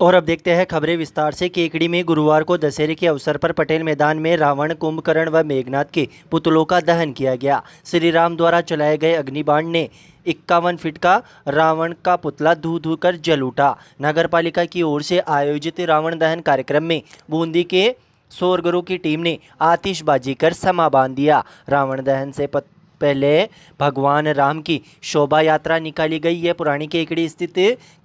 और अब देखते हैं खबरें विस्तार से। केकड़ी में गुरुवार को दशहरे के अवसर पर पटेल मैदान में रावण, कुंभकर्ण व मेघनाथ के पुतलों का दहन किया गया। श्री राम द्वारा चलाए गए अग्निबाण ने 51 फीट का रावण का पुतला धू धू कर जल उठा। नगर पालिका की ओर से आयोजित रावण दहन कार्यक्रम में बूंदी के शोरगुरों की टीम ने आतिशबाजी कर समा बांध दिया। रावण दहन से पहले भगवान राम की शोभा यात्रा निकाली गई। यह पुरानी केकड़ी स्थित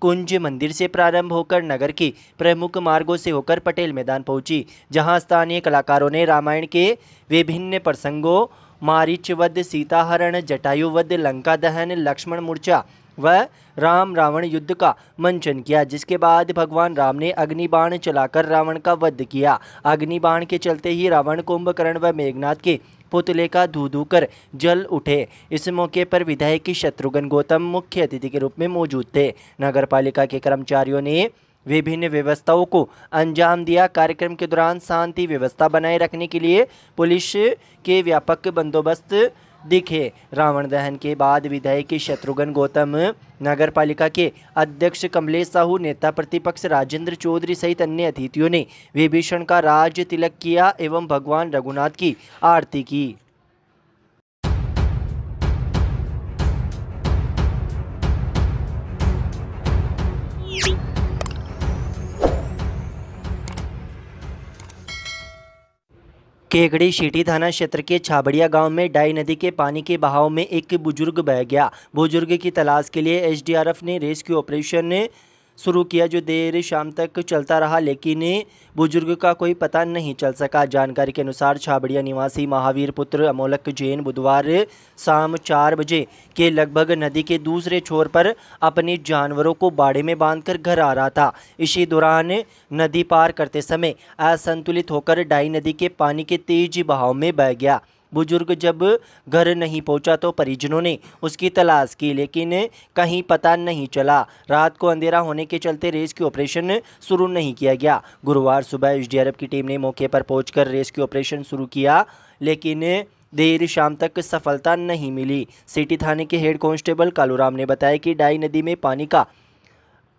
कुंज मंदिर से प्रारंभ होकर नगर के प्रमुख मार्गों से होकर पटेल मैदान पहुंची, जहां स्थानीय कलाकारों ने रामायण के विभिन्न प्रसंगों मारीच वध, सीता हरण, जटायु वध, लंका दहन, लक्ष्मण मूर्छा व राम रावण युद्ध का मंचन किया, जिसके बाद भगवान राम ने अग्निबाण चलाकर रावण का वध किया। अग्निबाण के चलते ही रावण, कुंभकर्ण व मेघनाथ के पुतले का धू धू कर जल उठे। इस मौके पर विधायक शत्रुघ्न गौतम मुख्य अतिथि के रूप में मौजूद थे। नगर पालिका के कर्मचारियों ने विभिन्न व्यवस्थाओं को अंजाम दिया। कार्यक्रम के दौरान शांति व्यवस्था बनाए रखने के लिए पुलिस के व्यापक बंदोबस्त दिखे। रावण दहन के बाद विधायक शत्रुघ्न गौतम, नगर पालिका के अध्यक्ष कमलेश साहू, नेता प्रतिपक्ष राजेंद्र चौधरी सहित अन्य अतिथियों ने विभीषण का राज तिलक किया एवं भगवान रघुनाथ की आरती की। केकड़ी सिटी थाना क्षेत्र के छाबड़िया गांव में डाई नदी के पानी के बहाव में एक बुजुर्ग बह गया। बुजुर्ग की तलाश के लिए एसडीआरएफ ने रेस्क्यू ऑपरेशन शुरू किया, जो देर शाम तक चलता रहा, लेकिन बुजुर्ग का कोई पता नहीं चल सका। जानकारी के अनुसार छाबड़िया निवासी महावीर पुत्र अमोलक जैन बुधवार शाम 4 बजे के लगभग नदी के दूसरे छोर पर अपने जानवरों को बाड़े में बांधकर घर आ रहा था। इसी दौरान नदी पार करते समय असंतुलित होकर डाई नदी के पानी के तेज बहाव में बह गया। बुजुर्ग जब घर नहीं पहुंचा तो परिजनों ने उसकी तलाश की, लेकिन कहीं पता नहीं चला। रात को अंधेरा होने के चलते रेस्क्यू ऑपरेशन शुरू नहीं किया गया। गुरुवार सुबह एसडीआरएफ की टीम ने मौके पर पहुंचकर रेस्क्यू ऑपरेशन शुरू किया, लेकिन देर शाम तक सफलता नहीं मिली। सिटी थाने के हेड कांस्टेबल कालूराम ने बताया कि डाई नदी में पानी का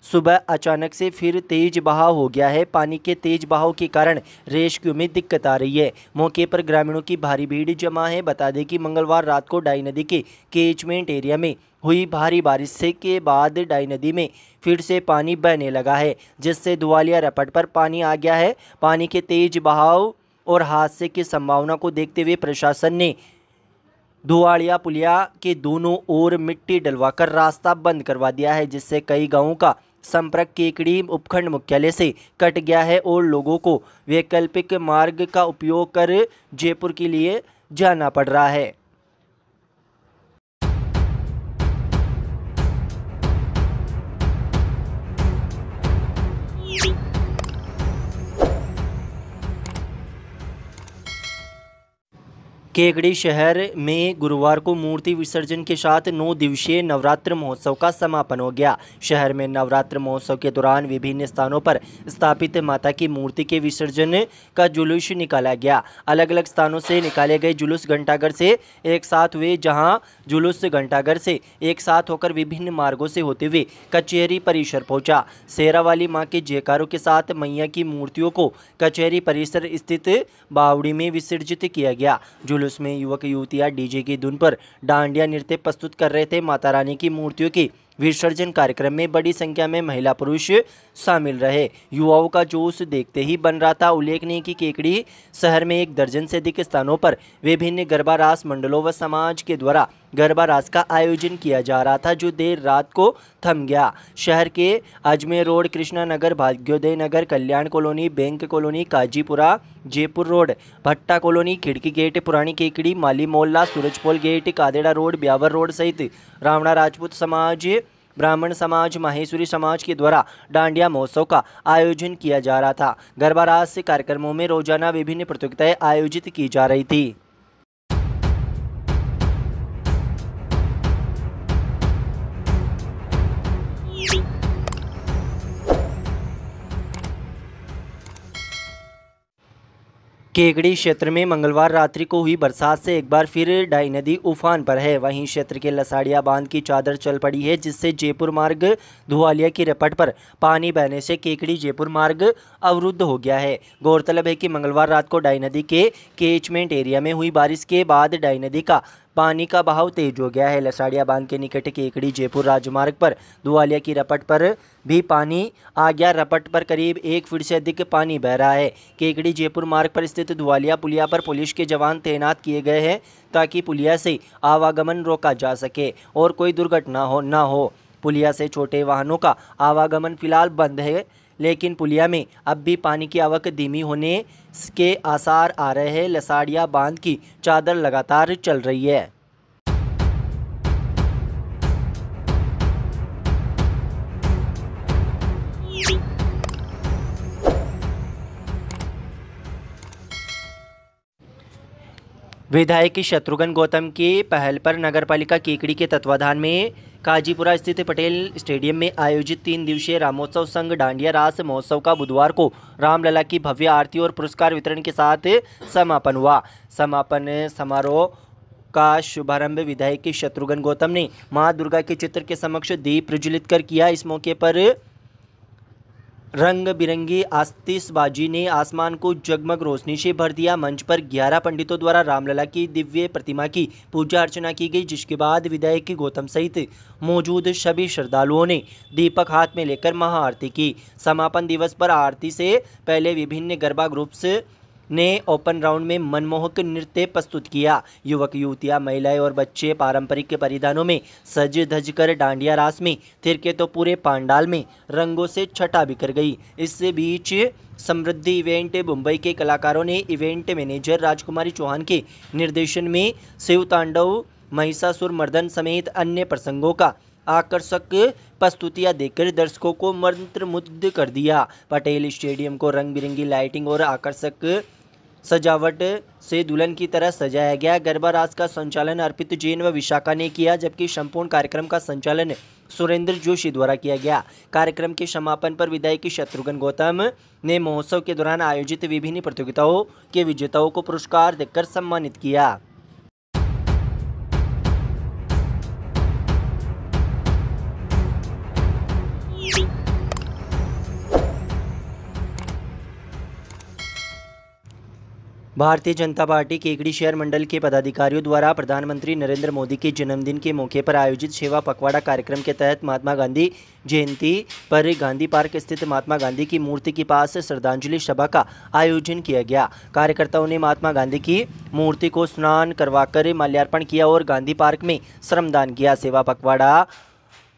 सुबह अचानक से फिर तेज बहाव हो गया है। पानी के तेज बहाव के कारण रेस्क्यू में दिक्कत आ रही है। मौके पर ग्रामीणों की भारी भीड़ जमा है। बता दें कि मंगलवार रात को डाई नदी के कैचमेंट एरिया में हुई भारी बारिश से के बाद डाई नदी में फिर से पानी बहने लगा है, जिससे दुआलिया रपट पर पानी आ गया है। पानी के तेज बहाव और हादसे की संभावना को देखते हुए प्रशासन ने दुआलिया पुलिया के दोनों ओर मिट्टी डलवाकर रास्ता बंद करवा दिया है, जिससे कई गांवों का संपर्क केकड़ी उपखंड मुख्यालय से कट गया है और लोगों को वैकल्पिक मार्ग का उपयोग कर जयपुर के लिए जाना पड़ रहा है। केकड़ी शहर में गुरुवार को मूर्ति विसर्जन के साथ 9 दिवसीय नवरात्र महोत्सव का समापन हो गया। शहर में नवरात्र महोत्सव के दौरान विभिन्न स्थानों पर स्थापित माता की मूर्ति के विसर्जन का जुलूस निकाला गया। अलग अलग स्थानों से निकाले गए जुलूस घंटाघर से एक साथ हुए, जहां जुलूस घंटाघर से एक साथ होकर विभिन्न मार्गों से होते हुए कचहरी परिसर पहुंचा। शेरा वाली मां के जयकारों के साथ मैया की मूर्तियों को कचहरी परिसर स्थित बावड़ी में विसर्जित किया गया। जुलूस में युवक युवतियां डीजे की धुन पर डांडिया नृत्य प्रस्तुत कर रहे थे। माता रानी की मूर्तियों की विसर्जन कार्यक्रम में बड़ी संख्या में महिला पुरुष शामिल रहे। युवाओं का जोश देखते ही बन रहा था। उल्लेखनीय कि केकड़ी शहर में 1 दर्जन से अधिक स्थानों पर विभिन्न गरबा रास मंडलों व समाज के द्वारा गरबा रास का आयोजन किया जा रहा था, जो देर रात को थम गया। शहर के Ajmer road, Krishna Nagar, Bhagyoday Nagar, Kalyan colony, bank colony, Kajipura, Jaipur road, Bhatta colony, Khidki gate, Purani Kekri, Mali Mohalla, Surajpol gate, Kadera road, Beawar road सहित रावणा राजपूत समाज, ब्राह्मण समाज, माहेश्वरी समाज के द्वारा डांडिया महोत्सव का आयोजन किया जा रहा था। गरबा रास कार्यक्रमों में रोजाना विभिन्न प्रतियोगिताएं आयोजित की जा रही थी। केकड़ी क्षेत्र में मंगलवार रात्रि को हुई बरसात से एक बार फिर डाई नदी उफान पर है। वहीं क्षेत्र के लसाड़िया बांध की चादर चल पड़ी है, जिससे जयपुर मार्ग धुआलिया की रपट पर पानी बहने से केकड़ी जयपुर मार्ग अवरुद्ध हो गया है। गौरतलब है कि मंगलवार रात को डाई नदी के कैचमेंट एरिया में हुई बारिश के बाद डाई नदी का पानी का बहाव तेज हो गया है। लसाड़िया बांध के निकट केकड़ी जयपुर राजमार्ग पर धुआलिया की रपट पर भी पानी आ गया। रपट पर करीब 1 फीट से अधिक पानी बह रहा है। केकड़ी जयपुर मार्ग पर स्थित धुआलिया पुलिया पर पुलिस के जवान तैनात किए गए हैं ताकि पुलिया से आवागमन रोका जा सके और कोई दुर्घटना न हो। पुलिया से छोटे वाहनों का आवागमन फिलहाल बंद है, लेकिन पुलिया में अब भी पानी की आवक धीमी होने के आसार आ रहे हैं। लसाड़िया बांध की चादर लगातार चल रही है। विधायक शत्रुघ्न गौतम की पहल पर नगरपालिका केकड़ी के तत्वाधान में काजीपुरा स्थित पटेल स्टेडियम में आयोजित 3 दिवसीय रामोत्सव संघ डांडिया रास महोत्सव का बुधवार को रामलला की भव्य आरती और पुरस्कार वितरण के साथ समापन हुआ। समापन समारोह का शुभारंभ विधायक शत्रुघ्न गौतम ने मां दुर्गा के चित्र के समक्ष दीप प्रज्वलित कर किया। इस मौके पर रंग बिरंगी आतिशबाजी ने आसमान को जगमग रोशनी से भर दिया। मंच पर 11 पंडितों द्वारा रामलला की दिव्य प्रतिमा की पूजा अर्चना की गई, जिसके बाद विधायक गौतम सहित मौजूद सभी श्रद्धालुओं ने दीपक हाथ में लेकर महाआरती की। समापन दिवस पर आरती से पहले विभिन्न गरबा ग्रुप्स ने ओपन राउंड में मनमोहक नृत्य प्रस्तुत किया। युवक युवतियां, महिलाएं और बच्चे पारंपरिक परिधानों में सज धज कर डांडिया रास में थिरके तो पूरे पंडाल में रंगों से छटा बिखर गई। इस बीच समृद्धि इवेंट मुंबई के कलाकारों ने इवेंट मैनेजर राजकुमारी चौहान के निर्देशन में शिव तांडव, महिषासुर मर्दन समेत अन्य प्रसंगों का आकर्षक प्रस्तुतियां देकर दर्शकों को मंत्रमुग्ध कर दिया। पटेल स्टेडियम को रंग बिरंगी लाइटिंग और आकर्षक सजावट से दुल्हन की तरह सजाया गया। गरबा रास का संचालन अर्पित जैन व विशाखा ने किया, जबकि संपूर्ण कार्यक्रम का संचालन सुरेंद्र जोशी द्वारा किया गया। कार्यक्रम के समापन पर विधायक शत्रुघ्न गौतम ने महोत्सव के दौरान आयोजित विभिन्न प्रतियोगिताओं के विजेताओं को पुरस्कार देकर सम्मानित किया। भारतीय जनता पार्टी केकड़ी शहर मंडल के पदाधिकारियों द्वारा प्रधानमंत्री नरेंद्र मोदी के जन्मदिन के मौके पर आयोजित सेवा पखवाड़ा कार्यक्रम के तहत महात्मा गांधी जयंती पर गांधी पार्क स्थित महात्मा गांधी की मूर्ति के पास श्रद्धांजलि सभा का आयोजन किया गया। कार्यकर्ताओं ने महात्मा गांधी की मूर्ति को स्नान करवाकर माल्यार्पण किया और गांधी पार्क में श्रमदान किया। सेवा पखवाड़ा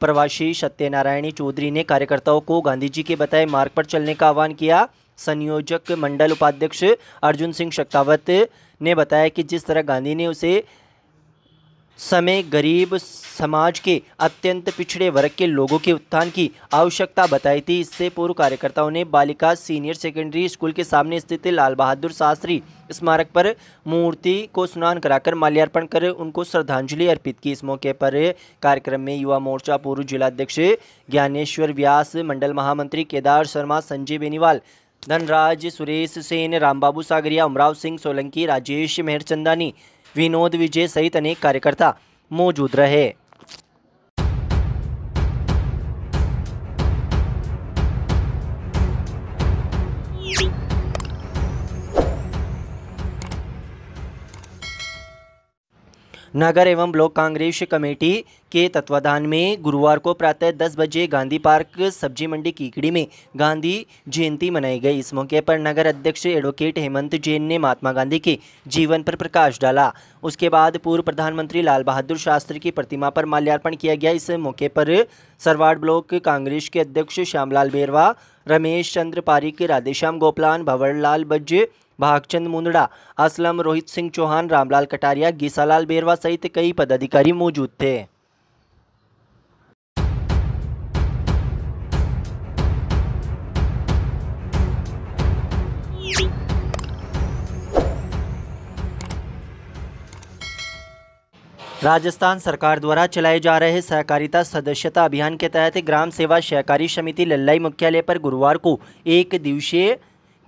प्रवासी सत्यनारायण चौधरी ने कार्यकर्ताओं को गांधी जी के बताए मार्ग पर चलने का आह्वान किया। संयोजक मंडल उपाध्यक्ष अर्जुन सिंह शक्तावत ने बताया कि जिस तरह गांधी ने उसे समय गरीब समाज के अत्यंत पिछड़े वर्ग के लोगों के उत्थान की आवश्यकता बताई थी, इससे पूर्व कार्यकर्ताओं ने बालिका सीनियर सेकेंडरी स्कूल के सामने स्थित लाल बहादुर शास्त्री स्मारक पर मूर्ति को स्नान कराकर माल्यार्पण कर उनको श्रद्धांजलि अर्पित की। इस मौके पर कार्यक्रम में युवा मोर्चा पूर्व जिलाध्यक्ष ज्ञानेश्वर व्यास, मंडल महामंत्री केदार शर्मा, संजय बेनीवाल, धनराज, सुरेश सेन, रामबाबू सागरिया, उमराव सिंह सोलंकी, राजेश मेहरचंदानी, विनोद विजय सहित अनेक कार्यकर्ता मौजूद रहे। नगर एवं ब्लॉक कांग्रेस कमेटी के तत्वाधान में गुरुवार को प्रातः 10 बजे गांधी पार्क सब्जी मंडी कीकड़ी में गांधी जयंती मनाई गई। इस मौके पर नगर अध्यक्ष एडवोकेट हेमंत जैन ने महात्मा गांधी के जीवन पर प्रकाश डाला। उसके बाद पूर्व प्रधानमंत्री लाल बहादुर शास्त्री की प्रतिमा पर माल्यार्पण किया गया। इस मौके पर सरवाड़ ब्लॉक कांग्रेस के अध्यक्ष श्यामलाल बेरवा, रमेश चंद्र पारिक, राधेश्याम गोपलान, भंवरलाल बज्ज, भागचंद मुंदड़ा, असलम, रोहित सिंह चौहान, रामलाल कटारिया, गीसालाल बेरवा सहित कई पदाधिकारी मौजूद थे। राजस्थान सरकार द्वारा चलाए जा रहे सहकारिता सदस्यता अभियान के तहत ग्राम सेवा सहकारी समिति लल्लाई मुख्यालय पर गुरुवार को 1 दिवसीय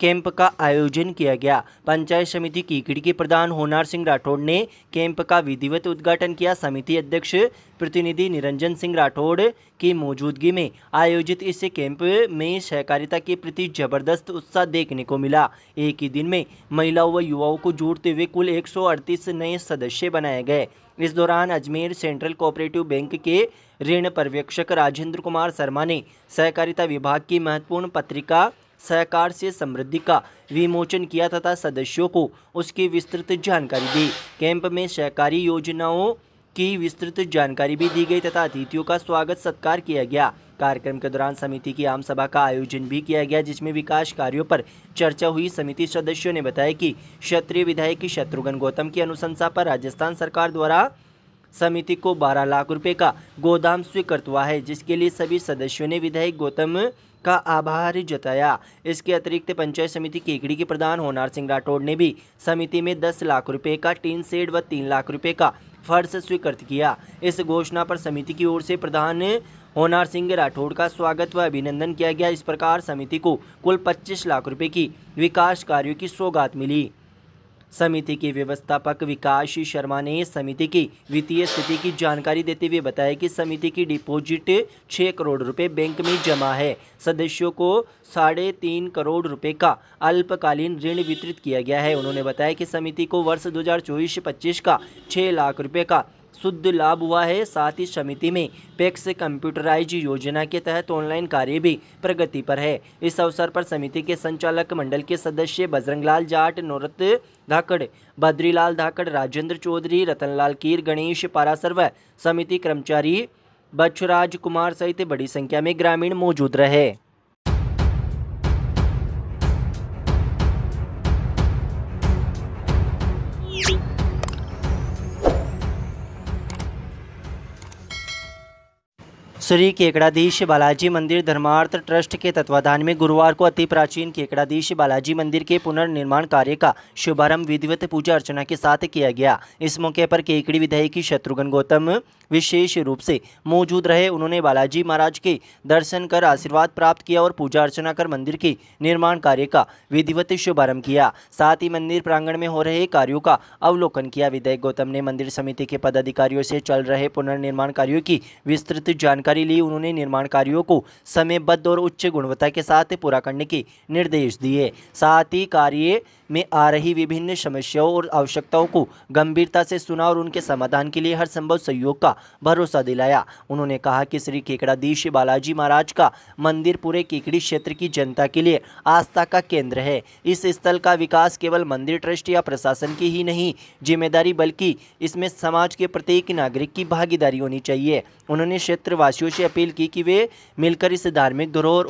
कैंप का आयोजन किया गया। पंचायत समिति कीकड़ी के प्रधान होनार सिंह राठौड़ ने कैंप का विधिवत उद्घाटन किया। समिति अध्यक्ष प्रतिनिधि निरंजन सिंह राठौड़ की मौजूदगी में आयोजित इस कैंप में सहकारिता के प्रति जबरदस्त उत्साह देखने को मिला। एक ही दिन में महिलाओं व युवाओं को जोड़ते हुए कुल 138 नए सदस्य बनाए गए। इस दौरान अजमेर सेंट्रल कोऑपरेटिव बैंक के ऋण पर्यवेक्षक राजेंद्र कुमार शर्मा ने सहकारिता विभाग की महत्वपूर्ण पत्रिका सहकार से समृद्धि का विमोचन किया तथा सदस्यों को उसकी विस्तृत जानकारी दी। कैंप में सहकारी योजनाओं की विस्तृत जानकारी भी दी गई तथा अतिथियों का स्वागत सत्कार किया गया। कार्यक्रम के दौरान समिति की आम सभा का आयोजन भी किया गया, जिसमें विकास कार्यों पर चर्चा हुई। समिति सदस्यों ने बताया कि क्षेत्रीय विधायक शत्रुघ्न गौतम की अनुशंसा पर राजस्थान सरकार द्वारा समिति को 12 लाख रुपए का गोदाम स्वीकृत हुआ है, जिसके लिए सभी सदस्यों ने विधायक गौतम का आभार जताया। इसके अतिरिक्त पंचायत समिति केकड़ी के प्रधान होनार सिंह राठौड़ ने भी समिति में 10 लाख रुपए का टीन शेड व 3 लाख रुपए का फर्श स्वीकृत किया। इस घोषणा पर समिति की ओर से प्रधान होनार सिंह राठौड़ का स्वागत व अभिनंदन किया गया। इस प्रकार समिति को कुल 25 लाख रुपए की विकास कार्यों की सौगात मिली। समिति के व्यवस्थापक विकास शर्मा ने समिति की वित्तीय स्थिति की जानकारी देते हुए बताया कि समिति की डिपॉजिट 6 करोड़ रुपए बैंक में जमा है। सदस्यों को 3.5 करोड़ रुपए का अल्पकालीन ऋण वितरित किया गया है। उन्होंने बताया कि समिति को वर्ष 2024-25 का 6 लाख रुपए का शुद्ध लाभ हुआ है। साथ ही समिति में पैक्स कंप्यूटराइज योजना के तहत ऑनलाइन कार्य भी प्रगति पर है। इस अवसर पर समिति के संचालक मंडल के सदस्य बजरंगलाल जाट, नौरत धाकड़, बद्रीलाल धाकड़, राजेंद्र चौधरी, रतनलाल कीर, गणेश पारासर व समिति कर्मचारी बछराज कुमार सहित बड़ी संख्या में ग्रामीण मौजूद रहे। श्री केकड़ाधीश बालाजी मंदिर धर्मार्थ ट्रस्ट के तत्वाधान में गुरुवार को अति प्राचीन केकड़ाधीश बालाजी मंदिर के पुनर्निर्माण कार्य का शुभारंभ विधिवत पूजा अर्चना के साथ किया गया। इस मौके पर केकड़ी विधायक शत्रुघ्न गौतम विशेष रूप से मौजूद रहे। उन्होंने बालाजी महाराज के दर्शन कर आशीर्वाद प्राप्त किया और पूजा अर्चना कर मंदिर के निर्माण कार्य का विधिवत शुभारंभ किया। साथ ही मंदिर प्रांगण में हो रहे कार्यों का अवलोकन किया। विधायक गौतम ने मंदिर समिति के पदाधिकारियों से चल रहे पुनर्निर्माण कार्यों की विस्तृत जानकारी ली। उन्होंने निर्माण कार्यों को समयबद्ध और उच्च गुणवत्ता के साथ पूरा करने के निर्देश दिए। साथ ही कार्य में आ रही विभिन्न समस्याओं और आवश्यकताओं को गंभीरता से सुना और उनके समाधान के लिए हर संभव सहयोग का भरोसा दिलाया। उन्होंने कहा कि श्री केकड़ाधीश बालाजी महाराज का मंदिर पूरे केकड़ी क्षेत्र की जनता के लिए आस्था का केंद्र है। इस स्थल का विकास केवल मंदिर ट्रस्ट या प्रशासन की ही नहीं जिम्मेदारी, बल्कि इसमें समाज के प्रत्येक नागरिक की भागीदारी होनी चाहिए। उन्होंने क्षेत्रवासियों से अपील की कि वे मिलकर इस धार्मिक धरोहर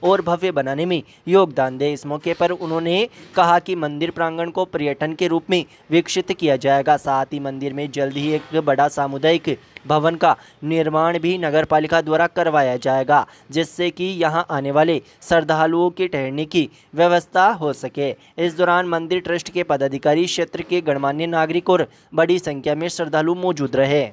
और भव्य बनाने में योगदान दें। इस मौके पर उन्होंने कहा कि मंदिर प्रांगण को पर्यटन के रूप में विकसित किया जाएगा। साथ ही मंदिर में जल्द ही एक बड़ा सामुदायिक भवन का निर्माण भी नगरपालिका द्वारा करवाया जाएगा, जिससे कि यहां आने वाले श्रद्धालुओं के ठहरने की व्यवस्था हो सके। इस दौरान मंदिर ट्रस्ट के पदाधिकारी, क्षेत्र के गणमान्य नागरिक और बड़ी संख्या में श्रद्धालु मौजूद रहे।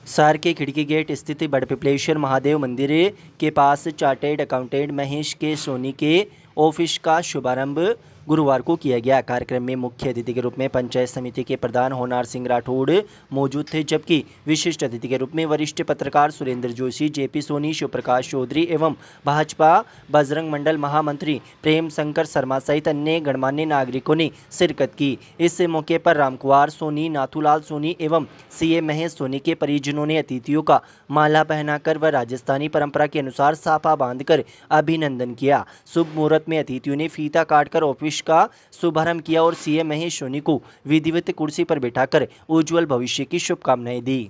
शहर के खिड़की गेट स्थित बड़पिपलेश्वर महादेव मंदिर के पास चार्टेड अकाउंटेंट महेश के सोनी के ऑफिस का शुभारंभ गुरुवार को किया गया। कार्यक्रम में मुख्य अतिथि के रूप में पंचायत समिति के प्रधान होनार सिंह राठौड़ मौजूद थे, जबकि विशिष्ट अतिथि के रूप में वरिष्ठ पत्रकार सुरेंद्र जोशी, जेपी सोनी, शिवप्रकाश चौधरी एवं भाजपा बजरंग मंडल महामंत्री प्रेम शंकर शर्मा सहित अन्य गणमान्य नागरिकों ने शिरकत की। इस मौके पर रामकुमार सोनी, नाथूलाल सोनी एवं सीए महेश सोनी के परिजनों ने अतिथियों का माला पहनाकर व राजस्थानी परंपरा के अनुसार साफा बांधकर अभिनंदन किया। शुभ मुहूर्त में अतिथियों ने फीता काटकर ऑफिस का शुभारंभ किया और सीएम महेश सोनी को विधिवत कुर्सी पर बैठाकर उज्जवल भविष्य की शुभकामनाएं दी।